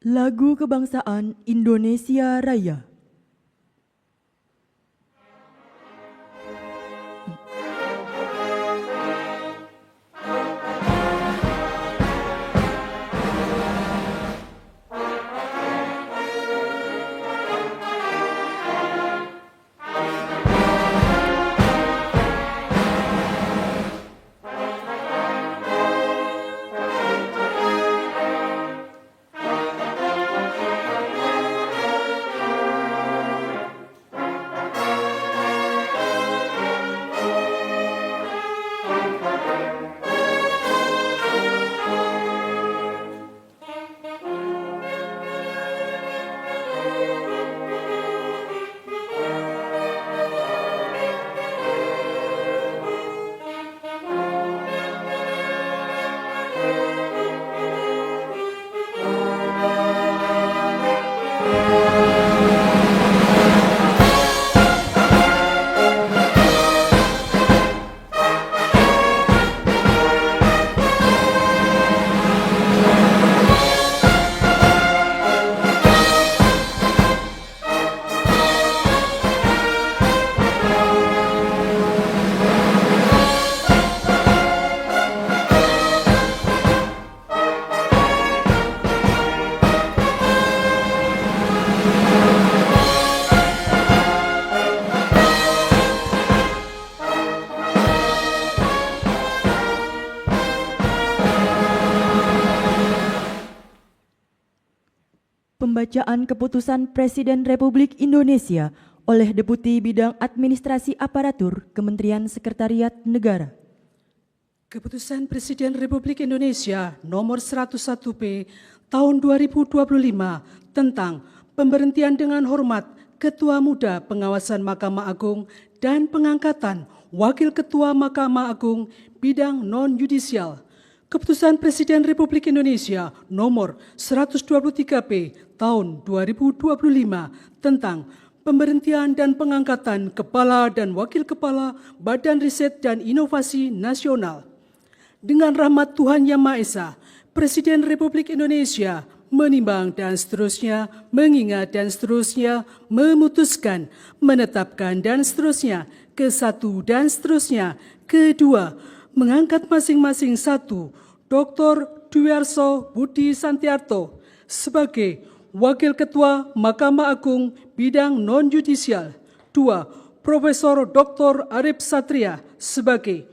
Lagu Kebangsaan Indonesia Raya. Pembacaan Keputusan Presiden Republik Indonesia oleh Deputi Bidang Administrasi Aparatur Kementerian Sekretariat Negara. Keputusan Presiden Republik Indonesia Nomor 101-P Tahun 2025 tentang pemberhentian dengan hormat Ketua Muda Pengawasan Mahkamah Agung dan pengangkatan Wakil Ketua Mahkamah Agung bidang non-yudisial. Keputusan Presiden Republik Indonesia Nomor 123-P Tahun 2025 tentang pemberhentian dan pengangkatan Kepala dan Wakil Kepala Badan Riset dan Inovasi Nasional. Dengan rahmat Tuhan Yang Maha Esa, Presiden Republik Indonesia menimbang dan seterusnya, mengingat dan seterusnya, memutuskan, menetapkan dan seterusnya, ke-1 dan seterusnya, ke-2, mengangkat masing-masing 1, Dr. Dwiarso Budi Santiarto sebagai Wakil Ketua Mahkamah Agung bidang non-yudisial, 2, Profesor Dr. Arif Satria sebagai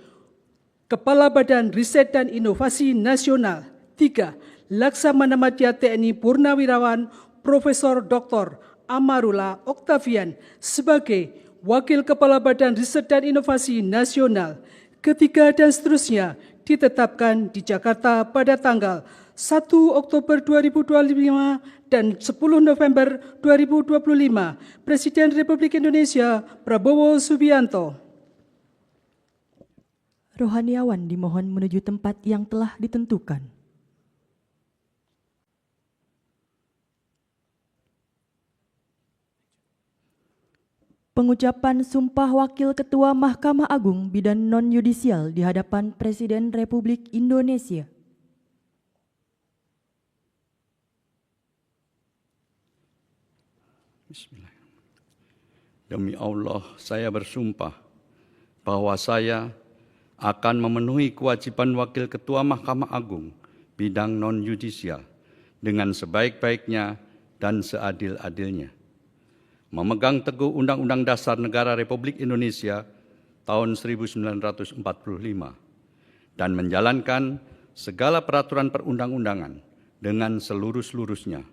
Kepala Badan Riset dan Inovasi Nasional, 3, Laksamana Madya TNI Purnawirawan Profesor Dr. Amarullah Oktavian sebagai Wakil Kepala Badan Riset dan Inovasi Nasional, ketiga dan seterusnya ditetapkan di Jakarta pada tanggal 1 Oktober 2025 dan 10 November 2025. Presiden Republik Indonesia Prabowo Subianto. Rohaniawan dimohon menuju tempat yang telah ditentukan. Pengucapan Sumpah Wakil Ketua Mahkamah Agung bidang non-yudisial di hadapan Presiden Republik Indonesia. Bismillahirrahmanirrahim. Demi Allah, saya bersumpah bahwa saya akan memenuhi kewajiban Wakil Ketua Mahkamah Agung bidang non-yudisial dengan sebaik-baiknya dan seadil-adilnya, memegang teguh Undang-Undang Dasar Negara Republik Indonesia tahun 1945 dan menjalankan segala peraturan perundang-undangan dengan seluruh-seluruhnya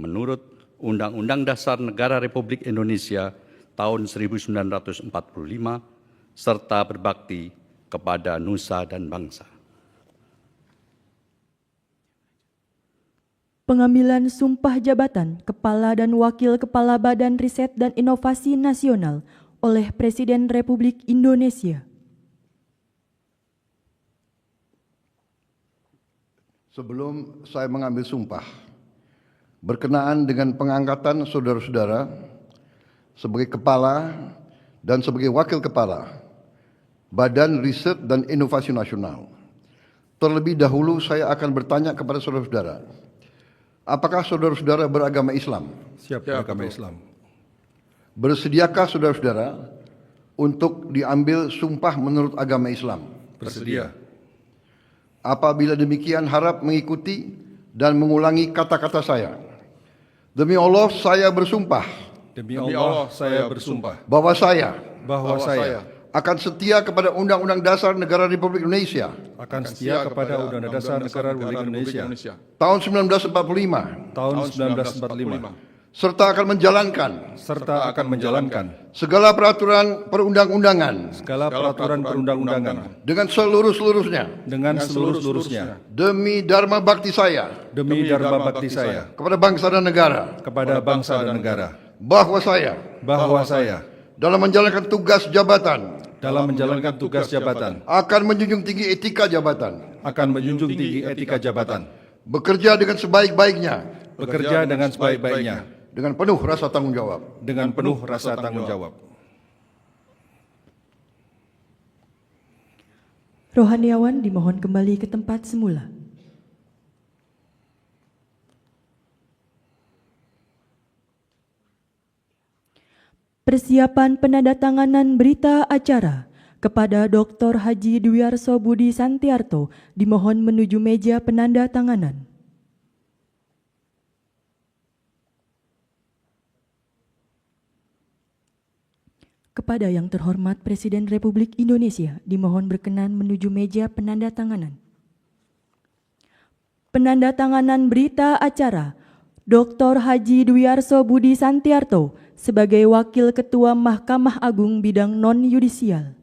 menurut Undang-Undang Dasar Negara Republik Indonesia tahun 1945 serta berbakti kepada nusa dan bangsa. Pengambilan sumpah jabatan Kepala dan Wakil Kepala Badan Riset dan Inovasi Nasional oleh Presiden Republik Indonesia. Sebelum saya mengambil sumpah, berkenaan dengan pengangkatan saudara-saudara sebagai Kepala dan sebagai Wakil Kepala Badan Riset dan Inovasi Nasional. Terlebih dahulu saya akan bertanya kepada saudara-saudara, Apakah saudara-saudara beragama Islam? Siap beragama Islam. Bersediakah saudara-saudara untuk diambil sumpah menurut agama Islam? Bersedia. Apabila demikian harap mengikuti dan mengulangi kata-kata saya. Demi Allah saya bersumpah Demi Allah saya bersumpah bahwa saya bahwa saya akan setia kepada Undang-Undang Dasar Negara Republik Indonesia akan setia kepada Undang-Undang Dasar Negara Republik Indonesia tahun 1945 tahun 1945 serta akan menjalankan segala peraturan perundang-undangan segala peraturan perundang-undangan dengan seluruh-seluruhnya dengan seluruh-seluruhnya demi dharma bakti saya demi dharma bakti saya kepada bangsa dan negara, kepada bangsa dan negara, bahwa saya dalam menjalankan tugas jabatan akan menjunjung tinggi etika jabatan, bekerja dengan sebaik-baiknya dengan penuh rasa tanggung jawab. Rohaniawan dimohon kembali ke tempat semula. Persiapan penandatanganan berita acara kepada Dr. Haji Dwiarso Budi Santiarto dimohon menuju meja penandatanganan. Kepada yang terhormat Presiden Republik Indonesia dimohon berkenan menuju meja penandatanganan. Penandatanganan berita acara Dr. Haji Dwiarso Budi Santiarto sebagai Wakil Ketua Mahkamah Agung bidang non-yudisial.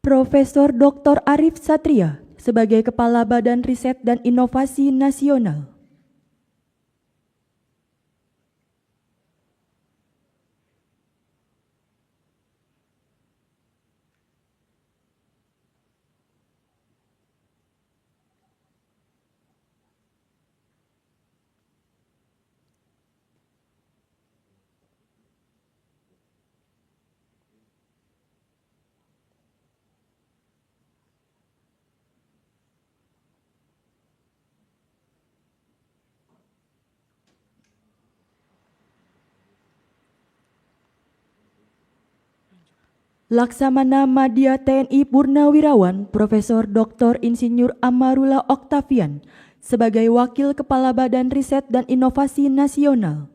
Profesor Dr. Arif Satria sebagai Kepala Badan Riset dan Inovasi Nasional. Laksamana Madya TNI Purnawirawan Profesor Dr. Insinyur Amarula Oktavian sebagai Wakil Kepala Badan Riset dan Inovasi Nasional.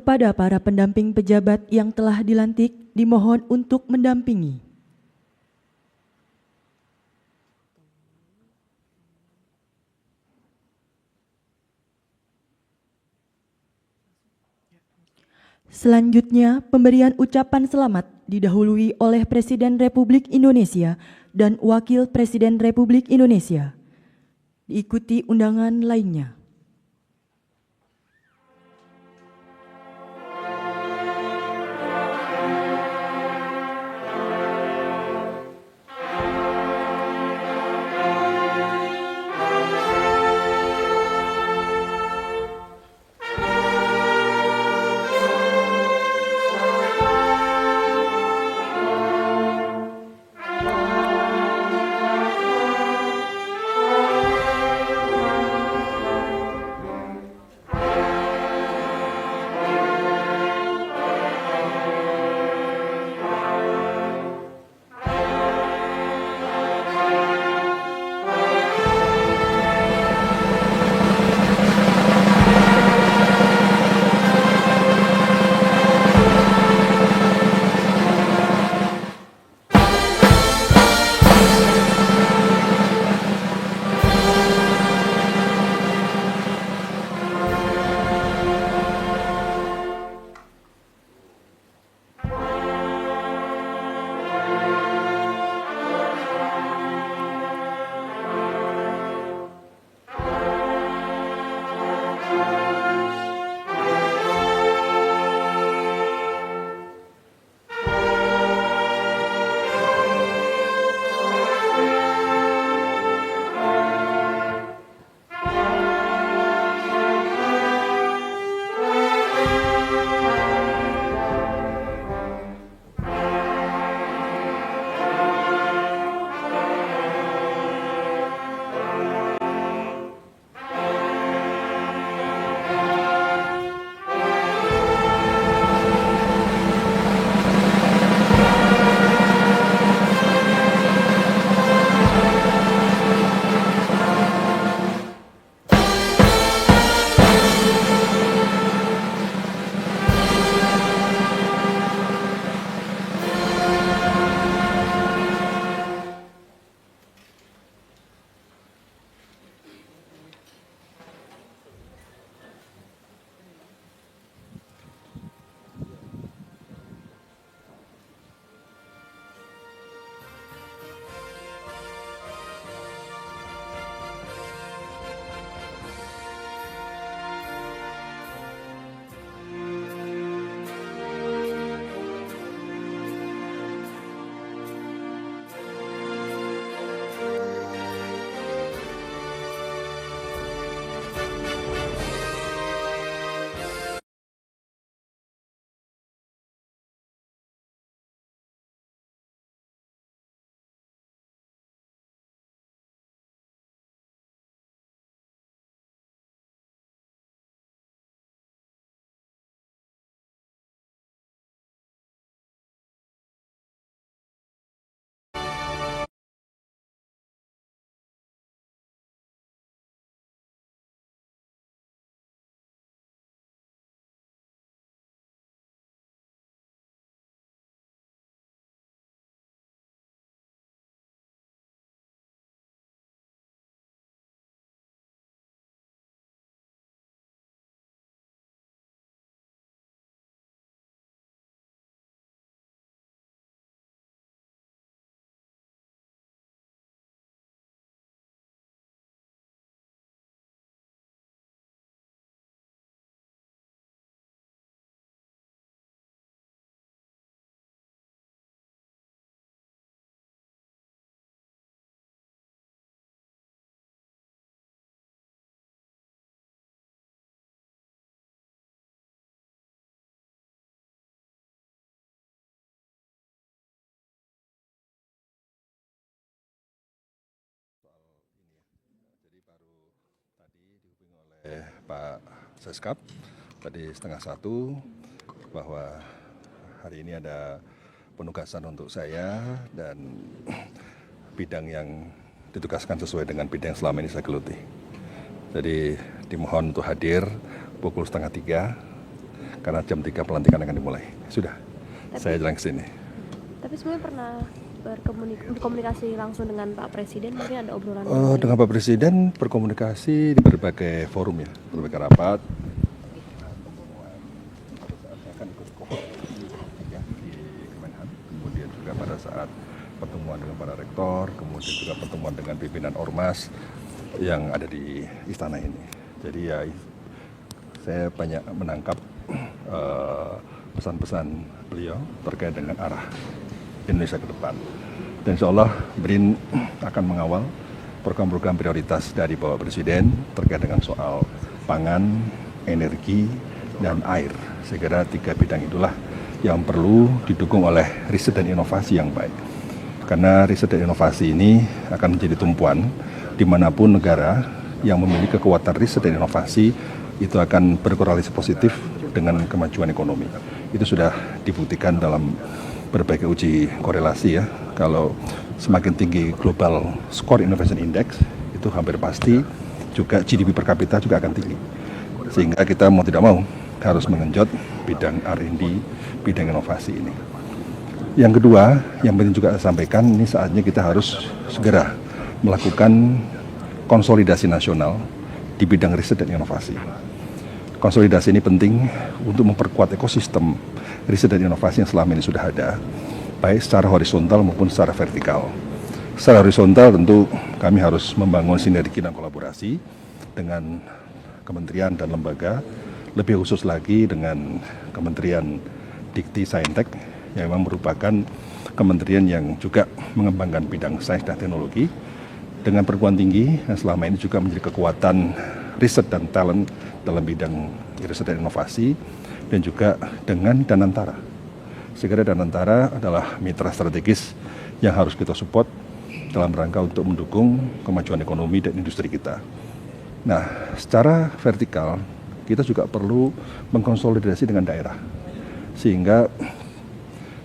Kepada para pendamping pejabat yang telah dilantik, dimohon untuk mendampingi. Selanjutnya, pemberian ucapan selamat didahului oleh Presiden Republik Indonesia dan Wakil Presiden Republik Indonesia. Diikuti undangan lainnya. Pak Seskap tadi 12:30 bahwa hari ini ada penugasan untuk saya dan bidang yang ditugaskan sesuai dengan bidang yang selama ini saya geluti. Jadi dimohon untuk hadir pukul 2:30 karena jam 3 pelantikan akan dimulai. Sudah, saya jalan ke sini. Tapi sebenarnya pernah berkomunikasi langsung dengan Pak Presiden, mungkin ada obrolan? Dengan Pak Presiden berkomunikasi di berbagai forum ya, berbagai rapat. Kemudian juga pada saat pertemuan dengan para rektor, kemudian juga pertemuan dengan pimpinan Ormas yang ada di istana ini. Jadi ya saya banyak menangkap pesan-pesan beliau terkait dengan arah Indonesia ke depan. Dan insya Allah BRIN akan mengawal program-program prioritas dari Bapak Presiden terkait dengan soal pangan, energi, dan air. Saya kira 3 bidang itulah yang perlu didukung oleh riset dan inovasi yang baik. Karena riset dan inovasi ini akan menjadi tumpuan dimanapun negara yang memiliki kekuatan riset dan inovasi itu akan berkorelasi positif dengan kemajuan ekonomi. Itu sudah dibuktikan dalam berbagai uji korelasi ya. Kalau semakin tinggi global score innovation index itu hampir pasti juga GDP per kapita juga akan tinggi. Sehingga kita mau tidak mau harus mengenjot bidang R&D, bidang inovasi ini. Yang kedua, yang penting juga saya sampaikan, ini saatnya kita harus segera melakukan konsolidasi nasional di bidang riset dan inovasi. Konsolidasi ini penting untuk memperkuat ekosistem riset dan inovasi yang selama ini sudah ada, baik secara horizontal maupun secara vertikal. Secara horizontal tentu kami harus membangun sinergi dan kolaborasi dengan kementerian dan lembaga, lebih khusus lagi dengan Kementerian Dikti Saintek yang memang merupakan kementerian yang juga mengembangkan bidang sains dan teknologi, dengan perguruan tinggi yang selama ini juga menjadi kekuatan riset dan talent dalam bidang riset dan inovasi, dan juga dengan Danantara. Segera Danantara adalah mitra strategis yang harus kita support dalam rangka untuk mendukung kemajuan ekonomi dan industri kita. Nah, secara vertikal kita juga perlu mengkonsolidasi dengan daerah, sehingga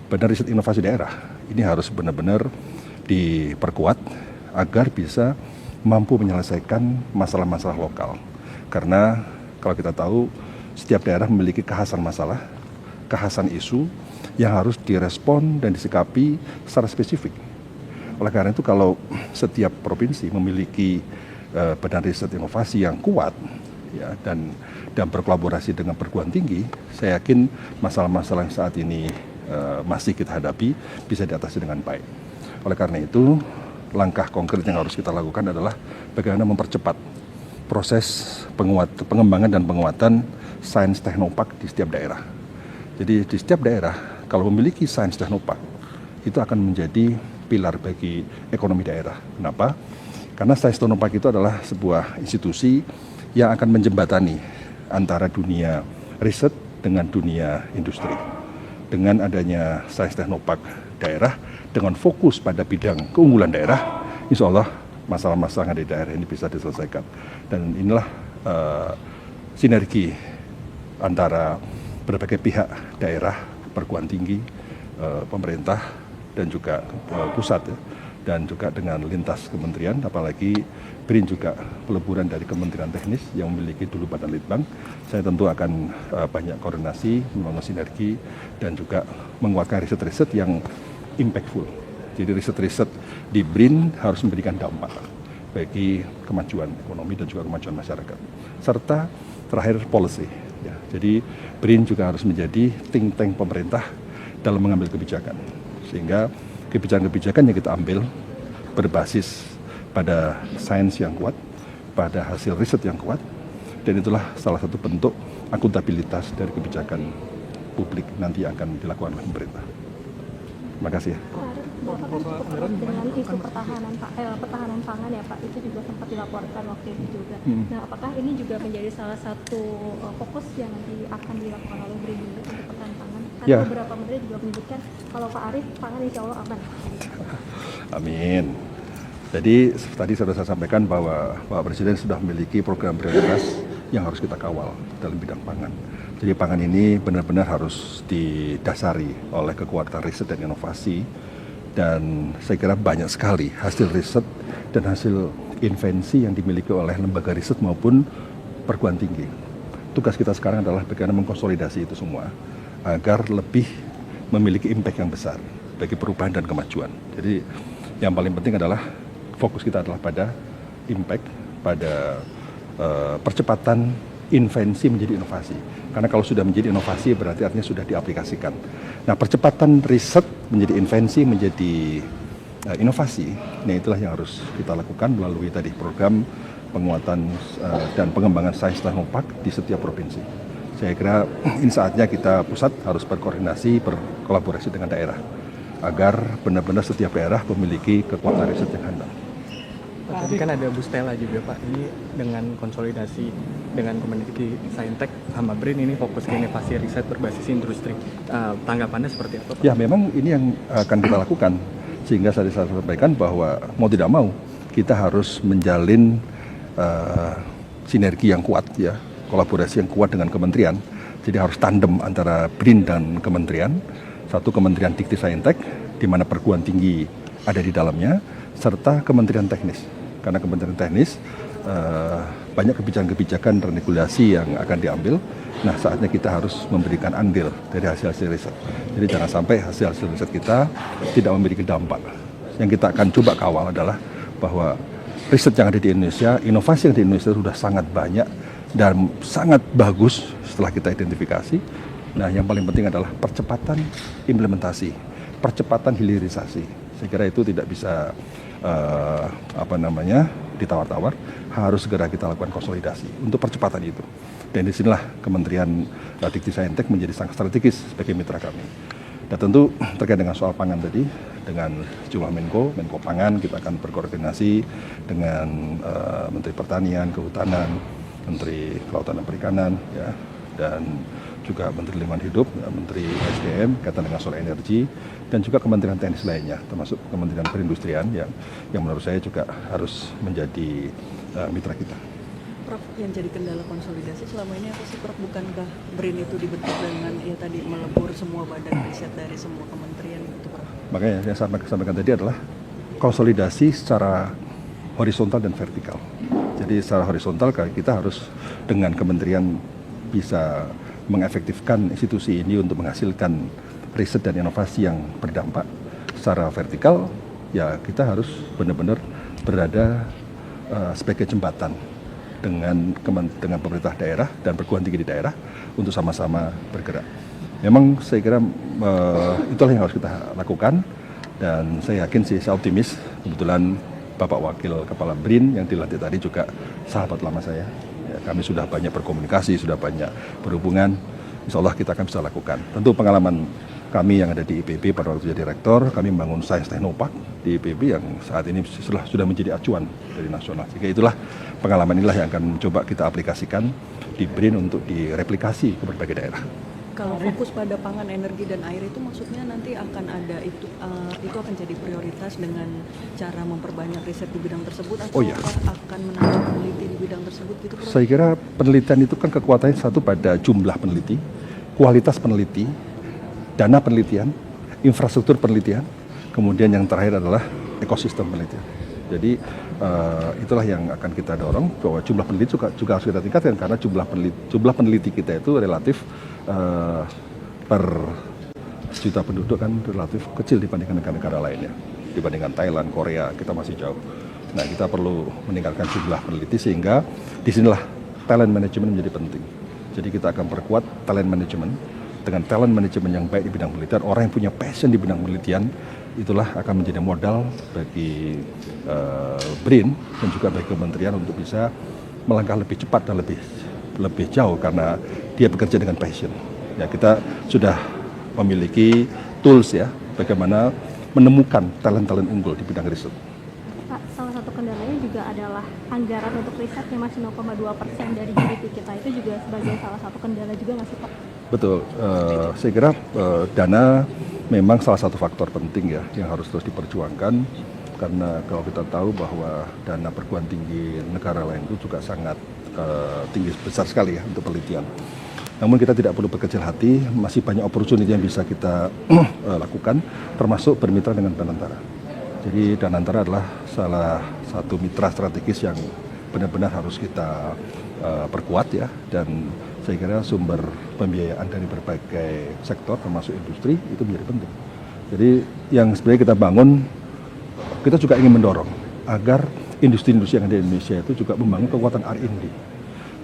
Badan Riset Inovasi Daerah ini harus benar-benar diperkuat agar bisa mampu menyelesaikan masalah-masalah lokal. Karena kalau kita tahu setiap daerah memiliki kekhasan masalah, kekhasan isu yang harus direspon dan disikapi secara spesifik. Oleh karena itu kalau setiap provinsi memiliki badan riset inovasi yang kuat ya, dan berkolaborasi dengan perguruan tinggi, saya yakin masalah-masalah yang saat ini masih kita hadapi bisa diatasi dengan baik. Oleh karena itu, langkah konkret yang harus kita lakukan adalah bagaimana mempercepat proses pengembangan dan penguatan sains teknopark di setiap daerah. Jadi di setiap daerah kalau memiliki sains teknopark itu akan menjadi pilar bagi ekonomi daerah. Kenapa? Karena sains teknopark itu adalah sebuah institusi yang akan menjembatani antara dunia riset dengan dunia industri. Dengan adanya sains teknopark daerah, dengan fokus pada bidang keunggulan daerah, insya Allah masalah-masalah di daerah ini bisa diselesaikan. Dan inilah sinergi antara berbagai pihak daerah, perguruan tinggi, pemerintah, dan juga pusat ya, dan juga dengan lintas kementerian, apalagi BRIN juga peleburan dari Kementerian Teknis yang memiliki dulu Badan Litbang. Saya tentu akan banyak koordinasi, membangun sinergi, dan juga menguatkan riset-riset yang impactful. Jadi riset-riset di BRIN harus memberikan dampak bagi kemajuan ekonomi dan juga kemajuan masyarakat. Serta terakhir policy. Ya. Jadi BRIN juga harus menjadi think tank pemerintah dalam mengambil kebijakan. Sehingga kebijakan-kebijakan yang kita ambil berbasis pada sains yang kuat, pada hasil riset yang kuat, dan itulah salah satu bentuk akuntabilitas dari kebijakan publik nanti akan dilakukan oleh pemerintah. Terima kasih ya. Bapak kan cukup erat dengan isu pertahanan pangan ya Pak, itu juga sempat dilaporkan waktu itu juga. Nah, apakah ini juga menjadi salah satu fokus yang nanti akan dilakukan oleh BRIN untuk pertahanan pangan? Karena Ya. beberapa menteri juga menyebutkan kalau Pak Arief pangan insya Allah aman. Amin. Jadi tadi sudah saya sampaikan bahwa Bapak Presiden sudah memiliki program prioritas yang harus kita kawal dalam bidang pangan. Jadi pangan ini benar-benar harus didasari oleh kekuatan riset dan inovasi, dan saya kira banyak sekali hasil riset dan hasil invensi yang dimiliki oleh lembaga riset maupun perguruan tinggi. tugas kita sekarang adalah bagaimana mengkonsolidasi itu semua agar lebih memiliki impact yang besar bagi perubahan dan kemajuan. Jadi yang paling penting adalah fokus kita adalah pada impact, pada percepatan invensi menjadi inovasi. Karena kalau sudah menjadi inovasi berarti artinya sudah diaplikasikan. Nah, percepatan riset menjadi invensi menjadi inovasi, nah itulah yang harus kita lakukan melalui tadi program penguatan dan pengembangan sains teknopark di setiap provinsi. Saya kira ini saatnya kita pusat harus berkoordinasi, berkolaborasi dengan daerah agar benar-benar setiap daerah memiliki kekuatan riset yang handal. Pak, tadi kan ada Bustela juga Pak, ini dengan konsolidasi dengan Kemendikti Saintek sama BRIN ini fokus ke inovasi riset berbasis industri. Tanggapannya seperti apa Pak? Ya memang ini yang akan kita lakukan, sehingga saya sampaikan bahwa mau tidak mau kita harus menjalin sinergi yang kuat ya, kolaborasi yang kuat dengan kementerian. Jadi harus tandem antara BRIN dan kementerian, satu kementerian Dikti Saintek di mana perguruan tinggi ada di dalamnya, serta kementerian teknis. Karena kementerian teknis banyak kebijakan-kebijakan dan regulasi yang akan diambil. Nah, saatnya kita harus memberikan andil dari hasil-hasil riset. Jadi jangan sampai hasil-hasil riset kita tidak memiliki dampak. Yang kita akan coba kawal adalah bahwa riset yang ada di Indonesia, inovasi yang ada di Indonesia sudah sangat banyak dan sangat bagus setelah kita identifikasi. Nah, yang paling penting adalah percepatan implementasi, percepatan hilirisasi. Saya kira itu tidak bisa ditawar-tawar, harus segera kita lakukan konsolidasi untuk percepatan itu. Dan disinilah Kementerian Dikti Saintek menjadi sangat strategis sebagai mitra kami. Dan tentu terkait dengan soal pangan tadi, dengan jumlah Menko Pangan, kita akan berkoordinasi dengan Menteri Pertanian, Kehutanan, Menteri Kelautan dan Perikanan, ya, dan juga Menteri Lingkungan Hidup, Menteri SDM, kaitan dengan soal energi, dan juga kementerian teknis lainnya, termasuk Kementerian Perindustrian yang menurut saya juga harus menjadi mitra kita. Prof, yang jadi kendala konsolidasi selama ini apa sih Prof? Bukankah BRIN itu dibentuk dengan ya tadi melebur semua badan riset dari semua kementerian itu Prof? Makanya yang saya sampaikan tadi adalah konsolidasi secara horizontal dan vertikal. Jadi secara horizontal kita harus dengan kementerian bisa mengefektifkan institusi ini untuk menghasilkan riset dan inovasi yang berdampak. Secara vertikal, ya kita harus benar-benar berada sebagai jembatan dengan pemerintah daerah dan perguruan tinggi di daerah untuk sama-sama bergerak. Memang saya kira itulah yang harus kita lakukan, dan saya yakin sih, saya optimis. Kebetulan Bapak Wakil Kepala BRIN yang dilantik tadi juga sahabat lama saya. Ya, kami sudah banyak berkomunikasi, sudah banyak berhubungan. Insya Allah kita akan bisa lakukan. Tentu pengalaman kami yang ada di IPB pada waktu jadi rektor, kami membangun Sains Teknopark di IPB yang saat ini sudah menjadi acuan dari nasional. Sehingga itulah pengalaman inilah yang akan coba kita aplikasikan di BRIN untuk direplikasi ke berbagai daerah. Kalau fokus pada pangan, energi, dan air itu maksudnya nanti akan ada itu akan jadi prioritas dengan cara memperbanyak riset di bidang tersebut atau akan menambah peneliti di bidang tersebut gitu Prof? Saya kira penelitian itu kan kekuatannya satu pada jumlah peneliti, kualitas peneliti, dana penelitian, infrastruktur penelitian, kemudian yang terakhir adalah ekosistem penelitian. Jadi itulah yang akan kita dorong, bahwa jumlah peneliti juga harus kita tingkatkan, karena jumlah peneliti kita itu relatif per juta penduduk kan relatif kecil dibandingkan negara-negara lainnya. Dibandingkan Thailand, Korea, kita masih jauh. Nah, kita perlu meningkatkan jumlah peneliti, sehingga disinilah talent management menjadi penting. Jadi kita akan perkuat talent management. Dengan talent management yang baik di bidang penelitian, orang yang punya passion di bidang penelitian, itulah akan menjadi modal bagi BRIN dan juga bagi kementerian untuk bisa melangkah lebih cepat dan lebih jauh, karena dia bekerja dengan passion. Ya, kita sudah memiliki tools ya, bagaimana menemukan talent-talent unggul di bidang riset. Pak, salah satu kendalanya juga adalah anggaran untuk riset yang masih 0,2% dari GDP kita, itu juga sebagai salah satu kendala juga nggak sih Pak? Betul, saya kira dana memang salah satu faktor penting ya yang harus terus diperjuangkan, karena kalau kita tahu bahwa dana perguruan tinggi negara lain itu juga sangat tinggi, besar sekali ya untuk penelitian. Namun kita tidak perlu berkecil hati, masih banyak opportunity yang bisa kita lakukan, termasuk bermitra dengan Danantara. Jadi Danantara adalah salah satu mitra strategis yang benar-benar harus kita perkuat ya, dan saya kira sumber pembiayaan dari berbagai sektor termasuk industri itu menjadi penting. Jadi yang sebenarnya kita bangun, kita juga ingin mendorong agar industri-industri yang ada di Indonesia itu juga membangun kekuatan R&D.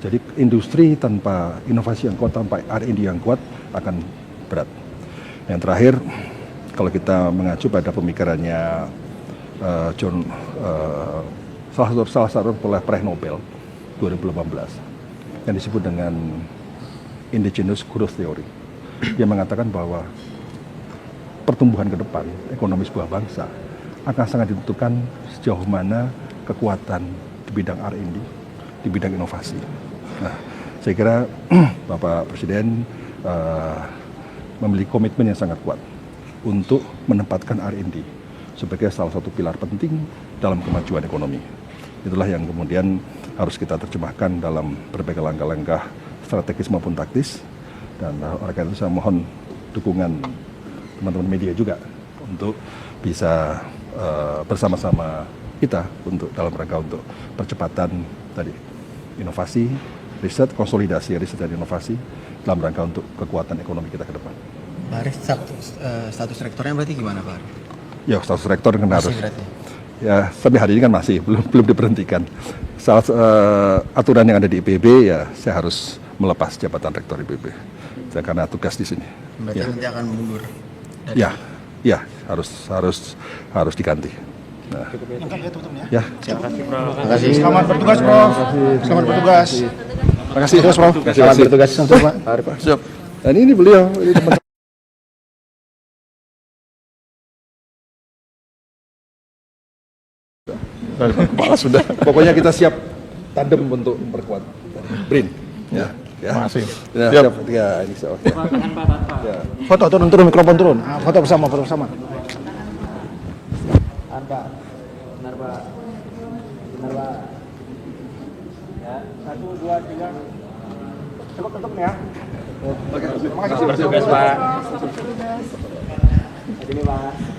Jadi industri tanpa inovasi yang kuat, tanpa R&D yang kuat akan berat. Yang terakhir, kalau kita mengacu pada pemikirannya salah satu peraih Nobel 2018 yang disebut dengan Indigenous Growth Theory, dia mengatakan bahwa pertumbuhan ke depan ekonomi sebuah bangsa akan sangat ditentukan sejauh mana kekuatan di bidang R&D, di bidang inovasi. Nah, saya kira Bapak Presiden memiliki komitmen yang sangat kuat untuk menempatkan R&D sebagai salah satu pilar penting dalam kemajuan ekonomi. Itulah yang kemudian harus kita terjemahkan dalam berbagai langkah-langkah strategis maupun taktis. Dan oleh karena itu saya mohon dukungan teman-teman media juga untuk bisa bersama-sama kita untuk dalam rangka untuk percepatan tadi inovasi, riset, konsolidasi riset dan inovasi dalam rangka untuk kekuatan ekonomi kita ke depan. Pak Arief, status rektornya berarti gimana Pak Arief? Ya, status rektor kan harus. Berarti. Ya, sampai hari ini kan masih belum diberhentikan. Aturan yang ada di IPB ya saya harus melepas jabatan rektor IPB. Saya karena tugas di sini. Berarti ya. nanti akan mundur. Ya, harus diganti. Nah. Ya. Terima kasih. Selamat bertugas, Prof. Selamat bertugas. Terima kasih, Prof. Selamat bertugas untuk Pak. Siap. Dan ini beliau, ini teman. Kepala sudah. Pokoknya kita siap tandem untuk memperkuat BRIN. Ya. Terima kasih. Ya, siap. Ya, ini siap. Ya. Foto turun mikrofon turun. Foto bersama. Benar, Pak. Ya, 1, 2, 3. Coba tutup nih ya. Oke. Terima kasih. Bertugas, Pak. Ini, Pak.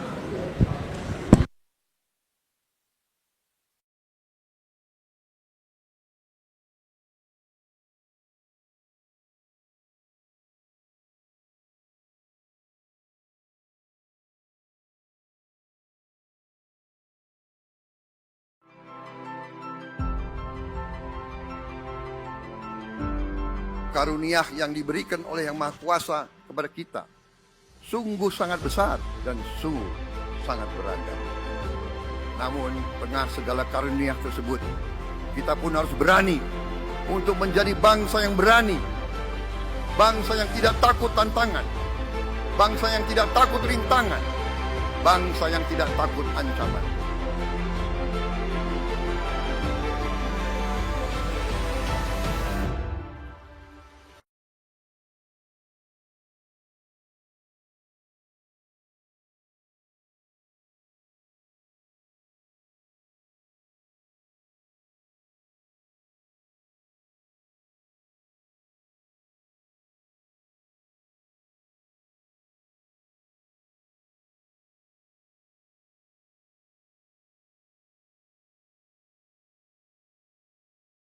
Karunia yang diberikan oleh Yang Maha Kuasa kepada kita sungguh sangat besar dan sungguh sangat beragam. Namun tengah segala karunia tersebut, kita pun harus berani untuk menjadi bangsa yang berani, bangsa yang tidak takut tantangan, bangsa yang tidak takut rintangan, bangsa yang tidak takut ancaman.